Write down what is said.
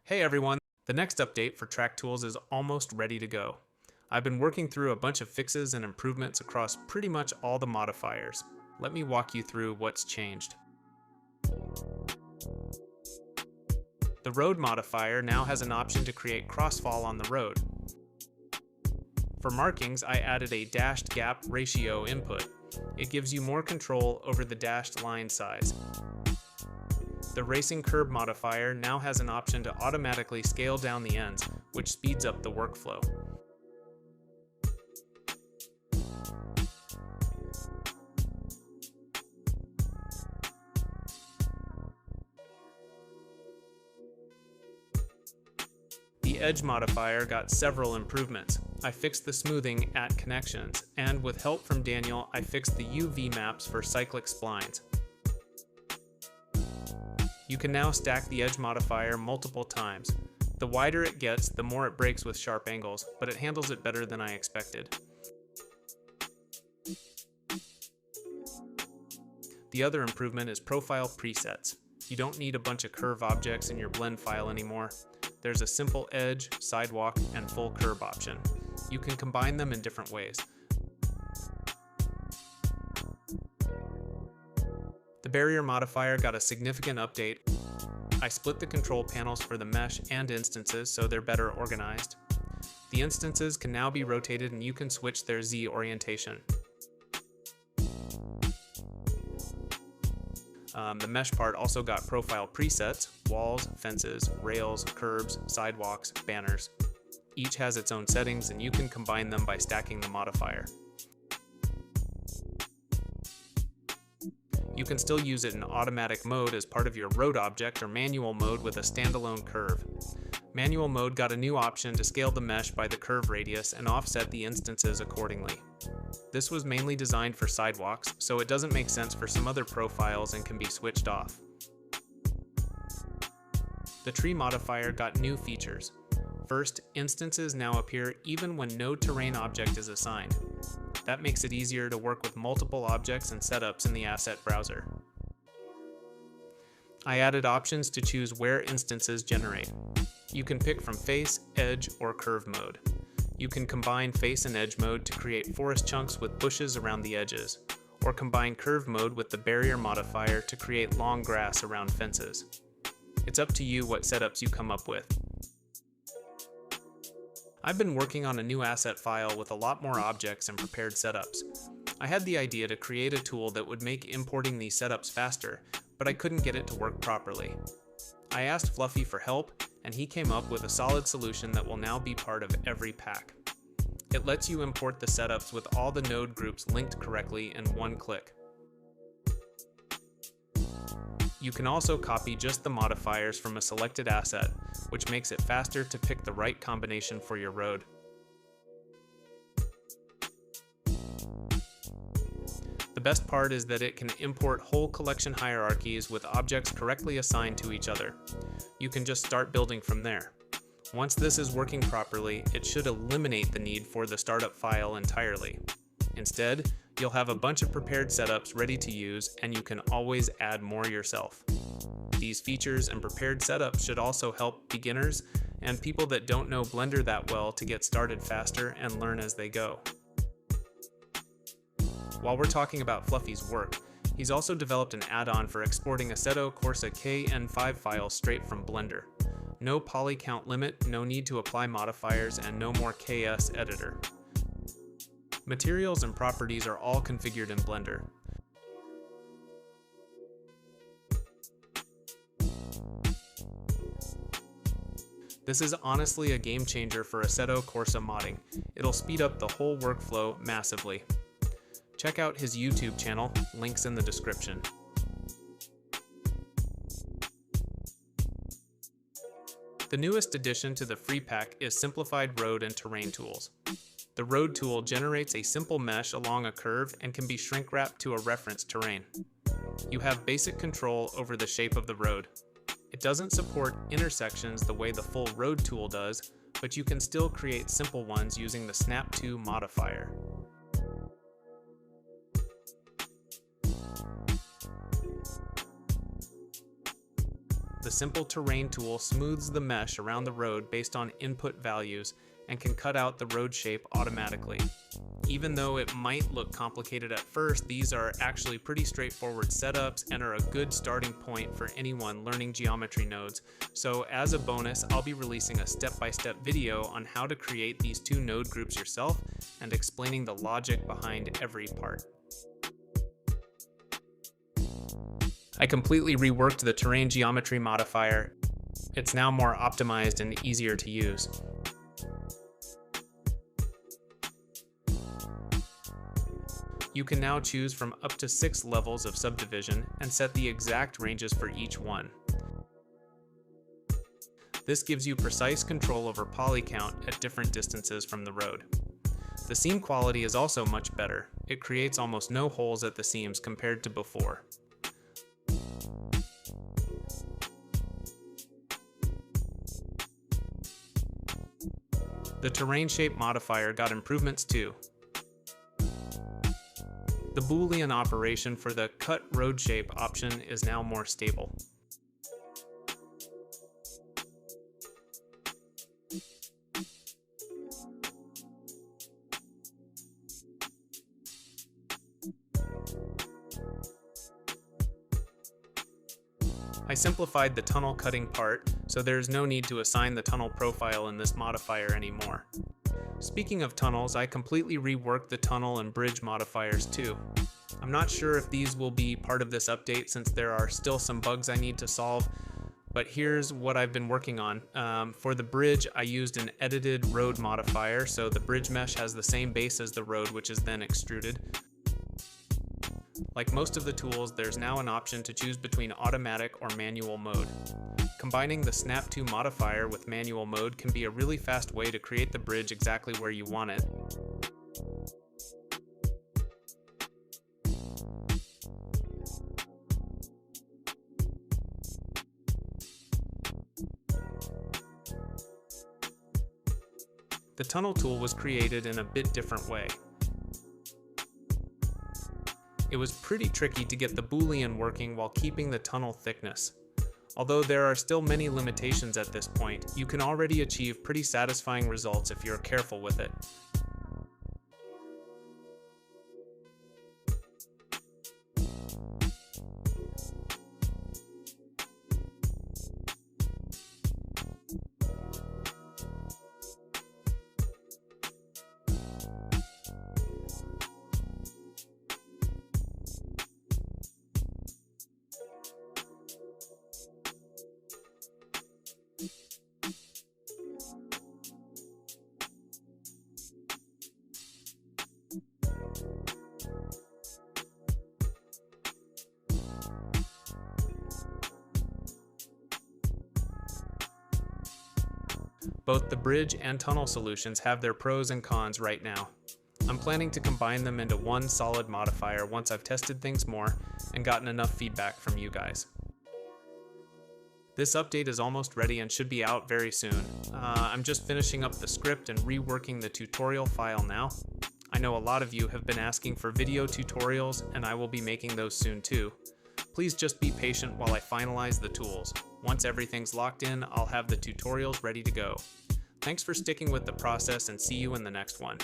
Hey everyone, the next update for TrackTools is almost ready to go. I've been working through a bunch of fixes and improvements across pretty much all the modifiers. Let me walk you through what's changed. The road modifier now has an option to create crossfall on the road. For markings, I added a dashed gap ratio input. It gives you more control over the dashed line size. The racing curb modifier now has an option to automatically scale down the ends, which speeds up the workflow. The edge modifier got several improvements. I fixed the smoothing at connections, and with help from Daniel, I fixed the UV maps for cyclic splines. You can now stack the edge modifier multiple times. The wider it gets, the more it breaks with sharp angles, but it handles it better than I expected. The other improvement is profile presets. You don't need a bunch of curve objects in your blend file anymore. There's a simple edge, sidewalk, and full curb option. You can combine them in different ways. The barrier modifier got a significant update. I split the control panels for the mesh and instances so they're better organized. The instances can now be rotated and you can switch their Z orientation. The mesh part also got profile presets: walls, fences, rails, curbs, sidewalks, banners. Each has its own settings and you can combine them by stacking the modifier. You can still use it in automatic mode as part of your road object or manual mode with a standalone curve. Manual mode got a new option to scale the mesh by the curve radius and offset the instances accordingly. This was mainly designed for sidewalks, so it doesn't make sense for some other profiles and can be switched off. The tree modifier got new features. First, instances now appear even when no terrain object is assigned. That makes it easier to work with multiple objects and setups in the asset browser. I added options to choose where instances generate. You can pick from face, edge, or curve mode. You can combine face and edge mode to create forest chunks with bushes around the edges, or combine curve mode with the barrier modifier to create long grass around fences. It's up to you what setups you come up with. I've been working on a new asset file with a lot more objects and prepared setups. I had the idea to create a tool that would make importing these setups faster, but I couldn't get it to work properly. I asked Fluffy for help, and he came up with a solid solution that will now be part of every pack. It lets you import the setups with all the node groups linked correctly in one click. You can also copy just the modifiers from a selected asset, which makes it faster to pick the right combination for your road. The best part is that it can import whole collection hierarchies with objects correctly assigned to each other. You can just start building from there. Once this is working properly, it should eliminate the need for the startup file entirely. Instead, you'll have a bunch of prepared setups ready to use, and you can always add more yourself. These features and prepared setups should also help beginners and people that don't know Blender that well to get started faster and learn as they go. While we're talking about Fluffy's work, he's also developed an add-on for exporting Assetto Corsa KN5 files straight from Blender. No poly count limit, no need to apply modifiers, and no more KS editor. Materials and properties are all configured in Blender. This is honestly a game changer for Assetto Corsa modding. It'll speed up the whole workflow massively. Check out his YouTube channel, links in the description. The newest addition to the free pack is Simplified Road and Terrain Tools. The Road tool generates a simple mesh along a curve and can be shrink wrapped to a reference terrain. You have basic control over the shape of the road. It doesn't support intersections the way the full Road tool does, but you can still create simple ones using the Snap To modifier. the simple terrain tool smooths the mesh around the road based on input values and can cut out the road shape automatically. Even though it might look complicated at first, these are actually pretty straightforward setups and are a good starting point for anyone learning geometry nodes. So as a bonus, I'll be releasing a step-by-step video on how to create these two node groups yourself and explaining the logic behind every part. I completely reworked the terrain geometry modifier. It's now more optimized and easier to use. You can now choose from up to 6 levels of subdivision and set the exact ranges for each one. This gives you precise control over poly count at different distances from the road. The seam quality is also much better. It creates almost no holes at the seams compared to before. The terrain shape modifier got improvements too. The Boolean operation for the cut road shape option is now more stable. I simplified the tunnel cutting part, so there's no need to assign the tunnel profile in this modifier anymore. Speaking of tunnels, I completely reworked the tunnel and bridge modifiers too. I'm not sure if these will be part of this update since there are still some bugs I need to solve, but here's what I've been working on. For the bridge, I used an edited road modifier, so the bridge mesh has the same base as the road, which is then extruded. Like most of the tools, there's now an option to choose between automatic or manual mode. Combining the Snap To modifier with manual mode can be a really fast way to create the bridge exactly where you want it. The tunnel tool was created in a bit different way. It was pretty tricky to get the Boolean working while keeping the tunnel thickness. Although there are still many limitations at this point, you can already achieve pretty satisfying results if you're careful with it. Both the bridge and tunnel solutions have their pros and cons right now. I'm planning to combine them into one solid modifier once I've tested things more and gotten enough feedback from you guys. This update is almost ready and should be out very soon. I'm just finishing up the script and reworking the tutorial file now. I know a lot of you have been asking for video tutorials, and I will be making those soon too. Please just be patient while I finalize the tools. Once everything's locked in, I'll have the tutorials ready to go. Thanks for sticking with the process and see you in the next one.